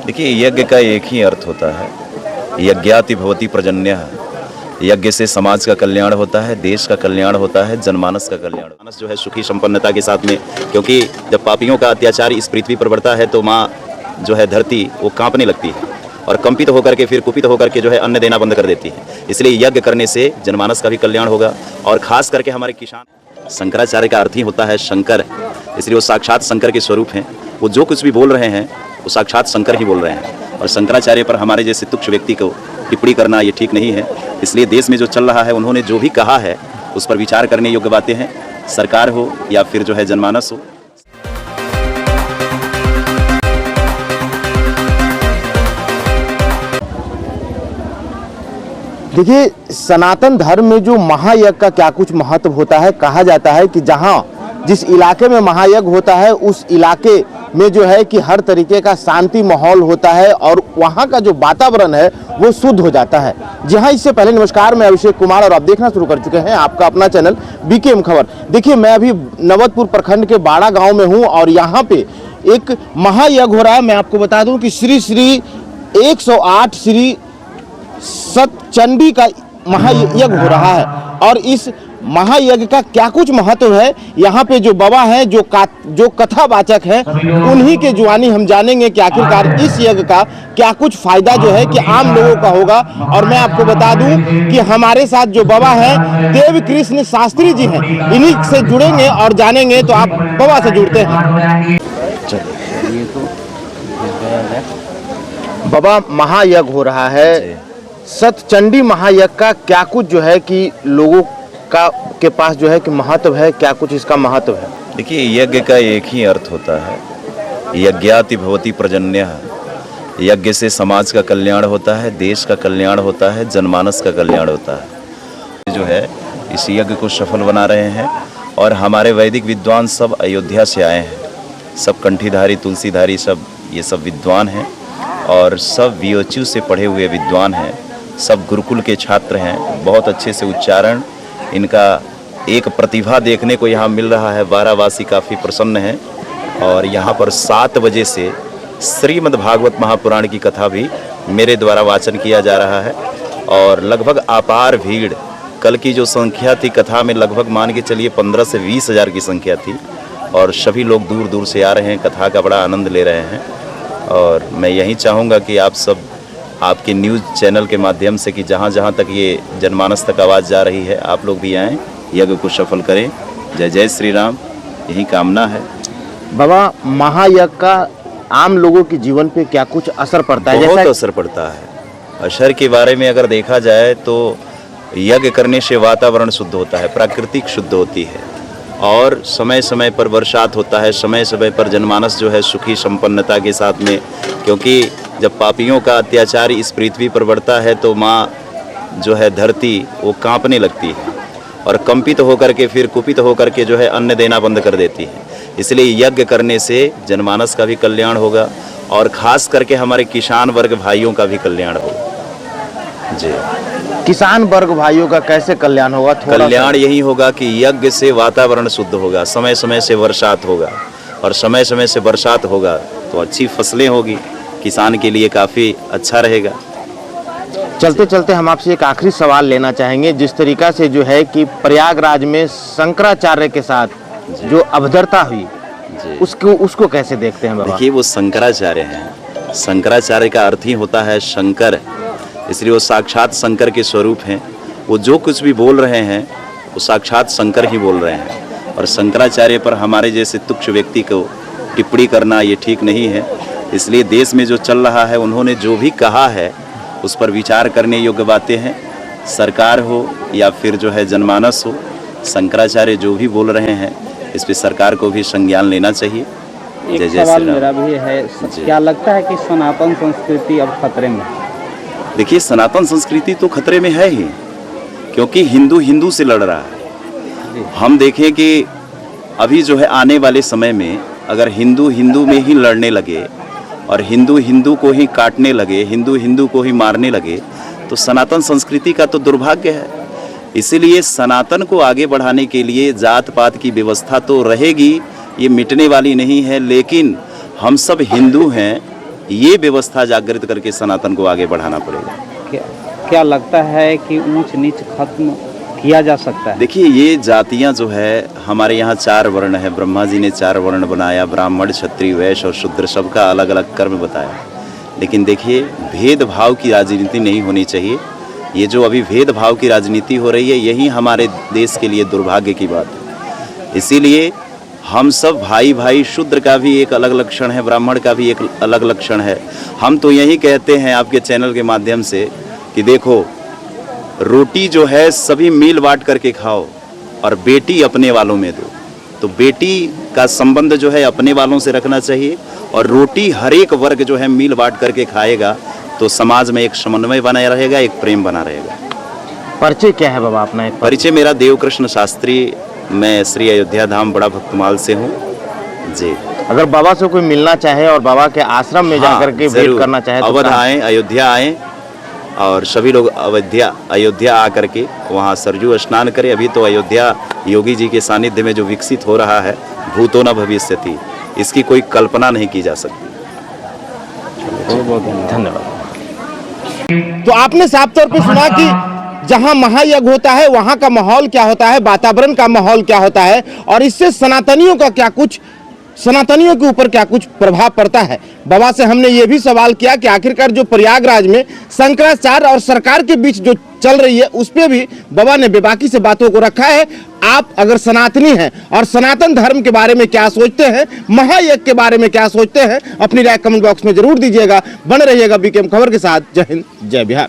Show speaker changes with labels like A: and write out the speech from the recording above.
A: देखिए, यज्ञ का एक ही अर्थ होता है, यज्ञाति भवति पर्जन्यः। यज्ञ से समाज का कल्याण होता है, देश का कल्याण होता है, जनमानस का कल्याण। मानस जो है सुखी संपन्नता के साथ में, क्योंकि जब पापियों का अत्याचार इस पृथ्वी पर बढ़ता है तो माँ जो है धरती वो कांपने लगती है और कंपित होकर के फिर कुपित होकर के जो है अन्न देना बंद कर देती है। इसलिए यज्ञ करने से जनमानस का भी कल्याण होगा और खास करके हमारे किसान। शंकराचार्य का अर्थ ही होता है शंकर, इसलिए वो साक्षात शंकर के स्वरूप हैं। वो जो कुछ भी बोल रहे हैं वो साक्षात शंकर ही बोल रहे हैं और शंकराचार्य पर हमारे जैसे तुच्छ व्यक्ति को टिप्पणी करना ये ठीक नहीं है। इसलिए देश में जो चल रहा है, उन्होंने जो भी कहा है उस पर विचार करने योग्य बातें हैं, सरकार हो या फिर जो है जनमानस हो।
B: देखिए, सनातन धर्म में जो महायज्ञ का क्या कुछ महत्व होता है। कहा जाता है कि जहाँ जिस इलाके में महायज्ञ होता है उस इलाके में जो है कि हर तरीके का शांति माहौल होता है और वहाँ का जो वातावरण है वो शुद्ध हो जाता है। जी हाँ, इससे पहले नमस्कार, मैं अभिषेक कुमार और आप देखना शुरू कर चुके हैं आपका अपना चैनल बीकेएम खबर। देखिए, मैं अभी नवतपुर प्रखंड के बाड़ा गांव में हूँ और यहाँ पे एक महायज्ञ हो रहा है। मैं आपको बता दूं कि श्री 108 श्री सतचंडी का महायज्ञ हो रहा है और इस महायज्ञ का क्या कुछ महत्व है, यहाँ पे जो बाबा हैं जो कथावाचक हैं उन्हीं के जुबानी हम जानेंगे कि आखिरकार इस यज्ञ का क्या कुछ फायदा जो है कि आम लोगों का होगा। और मैं आपको बता दूं कि हमारे साथ जो बाबा हैं देव कृष्ण शास्त्री जी हैं, इन्हीं से जुड़ेंगे और जानेंगे। तो आप बाबा से जुड़ते हैं। बाबा, महायज्ञ हो रहा है, सतचंडी महायज्ञ का क्या कुछ जो है कि लोगों के पास जो है कि महत्व है, क्या कुछ इसका महत्व है?
A: देखिए, यज्ञ का एक ही अर्थ होता है, यज्ञाति भवति पर्जन्यः। यज्ञ से समाज का कल्याण होता है, देश का कल्याण होता है, जनमानस का कल्याण होता है। जो है इस यज्ञ को सफल बना रहे हैं और हमारे वैदिक विद्वान सब अयोध्या से आए हैं, सब कंठीधारी तुलसीधारी सब ये सब विद्वान हैं और सब बीओचयू से पढ़े हुए विद्वान हैं, सब गुरुकुल के छात्र हैं। बहुत अच्छे से उच्चारण, इनका एक प्रतिभा देखने को यहाँ मिल रहा है। बारावासी काफ़ी प्रसन्न हैं और यहाँ पर 7 बजे से श्रीमद् भागवत महापुराण की कथा भी मेरे द्वारा वाचन किया जा रहा है और लगभग अपार भीड़। कल की जो संख्या थी कथा में, लगभग मान के चलिए 15 से 20 हज़ार की संख्या थी और सभी लोग दूर दूर से आ रहे हैं, कथा का बड़ा आनंद ले रहे हैं। और मैं यही चाहूँगा कि आप सब आपके न्यूज़ चैनल के माध्यम से कि जहाँ जहाँ तक ये जनमानस तक आवाज़ जा रही है, आप लोग भी आएँ, यज्ञ को सफल करें। जय जय श्री राम, यही कामना है।
B: बाबा, महायज्ञ का आम लोगों के जीवन पे क्या कुछ असर पड़ता है?
A: बहुत असर पड़ता है। असर के बारे में अगर देखा जाए तो यज्ञ करने से वातावरण शुद्ध होता है, प्राकृतिक शुद्ध होती है और समय समय पर बरसात होता है, समय समय पर जनमानस जो है सुखी संपन्नता के साथ में, क्योंकि जब पापियों का अत्याचार इस पृथ्वी पर बढ़ता है तो माँ जो है धरती वो कांपने लगती है और कंपित होकर के फिर कुपित होकर के जो है अन्न देना बंद कर देती है। इसलिए यज्ञ करने से जनमानस का भी कल्याण होगा और खास करके हमारे किसान वर्ग भाइयों का भी कल्याण होगा। जी,
B: किसान वर्ग भाइयों का कैसे कल्याण होगा?
A: कल्याण यही होगा कि यज्ञ से वातावरण शुद्ध होगा, समय समय से बरसात होगा और समय समय से बरसात होगा तो अच्छी फसलें होगी, किसान के लिए काफ़ी अच्छा रहेगा।
B: चलते चलते हम आपसे एक आखिरी सवाल लेना चाहेंगे। जिस तरीका से जो है कि प्रयागराज में शंकराचार्य के साथ जो अभद्रता हुई, उसको कैसे देखते हैं बाबा?
A: देखिए, वो शंकराचार्य हैं, शंकराचार्य का अर्थ ही होता है शंकर, इसलिए वो साक्षात शंकर के स्वरूप हैं। वो जो कुछ भी बोल रहे हैं वो साक्षात शंकर ही बोल रहे हैं और शंकराचार्य पर हमारे जैसे तुच्छ व्यक्ति को टिप्पणी करना ये ठीक नहीं है। इसलिए देश में जो चल रहा है, उन्होंने जो भी कहा है उस पर विचार करने योग्य बातें हैं, सरकार हो या फिर जो है जनमानस हो। शंकराचार्य जो भी बोल रहे हैं इस पर सरकार को भी संज्ञान लेना चाहिए।
C: एक सवाल मेरा भी है, क्या लगता है कि सनातन संस्कृति अब खतरे में?
A: देखिए, सनातन संस्कृति तो खतरे में है ही, क्योंकि हिंदू से लड़ रहा है। हम देखें कि अभी जो है आने वाले समय में अगर हिंदू में ही लड़ने लगे और हिंदू को ही काटने लगे, हिंदू को ही मारने लगे तो सनातन संस्कृति का तो दुर्भाग्य है। इसीलिए सनातन को आगे बढ़ाने के लिए जात पात की व्यवस्था तो रहेगी, ये मिटने वाली नहीं है, लेकिन हम सब हिंदू हैं ये व्यवस्था जागृत करके सनातन को आगे बढ़ाना पड़ेगा।
C: क्या लगता है कि ऊंच नीच खत्म किया जा सकता है?
A: देखिए, ये जातियां जो है हमारे यहाँ 4 वर्ण है। ब्रह्मा जी ने 4 वर्ण बनाया, ब्राह्मण, क्षत्रिय, वैश्य और शूद्र, सबका अलग अलग कर्म बताया। लेकिन देखिए, भेदभाव की राजनीति नहीं होनी चाहिए। ये जो अभी भेदभाव की राजनीति हो रही है, यही हमारे देश के लिए दुर्भाग्य की बात है। इसीलिए हम सब भाई भाई, शूद्र का भी एक अलग लक्षण है, ब्राह्मण का भी एक अलग लक्षण है। हम तो यही कहते हैं आपके चैनल के माध्यम से कि देखो, रोटी जो है सभी मिल बांट करके खाओ और बेटी अपने वालों में दो। तो बेटी का संबंध जो है अपने वालों से रखना चाहिए और रोटी हर एक वर्ग जो है मिल बांट करके खाएगा तो समाज में एक समन्वय बना रहेगा, एक प्रेम बना रहेगा।
B: परिचय क्या है बाबा अपना? एक
A: परिचय मेरा देवकृष्ण शास्त्री, मैं श्री अयोध्या धाम बड़ा भक्तमाल से हूँ जी।
B: अगर बाबा से कोई मिलना चाहे और बाबा के आश्रम में जाकर के भेंट करना चाहे तो
A: अवध आए, अयोध्या आए और सभी लोग अयोध्या आकर के वहाँ सरयू स्नान करें। अभी तो अयोध्या योगी जी के सानिध्य में जो विकसित हो रहा है, भूतो न भविष्यति, इसकी कोई कल्पना नहीं की जा सकती।
C: बहुत बहुत
B: धन्यवाद। तो आपने साफ तौर पे सुना कि जहां महायज्ञ होता है वहां का माहौल क्या होता है, वातावरण का माहौल क्या होता है और इससे सनातनियों के ऊपर क्या कुछ प्रभाव पड़ता है। बाबा से हमने ये भी सवाल किया कि आखिरकार जो प्रयागराज में शंकराचार्य और सरकार के बीच जो चल रही है उस पर भी बाबा ने बेबाकी से बातों को रखा है। आप अगर सनातनी हैं और सनातन धर्म के बारे में क्या सोचते हैं, महायज्ञ के बारे में क्या सोचते हैं, अपनी राय कमेंट बॉक्स में जरूर दीजिएगा। बने रहिएगा बीकेएम खबर के साथ। जय हिंद, जय बिहार।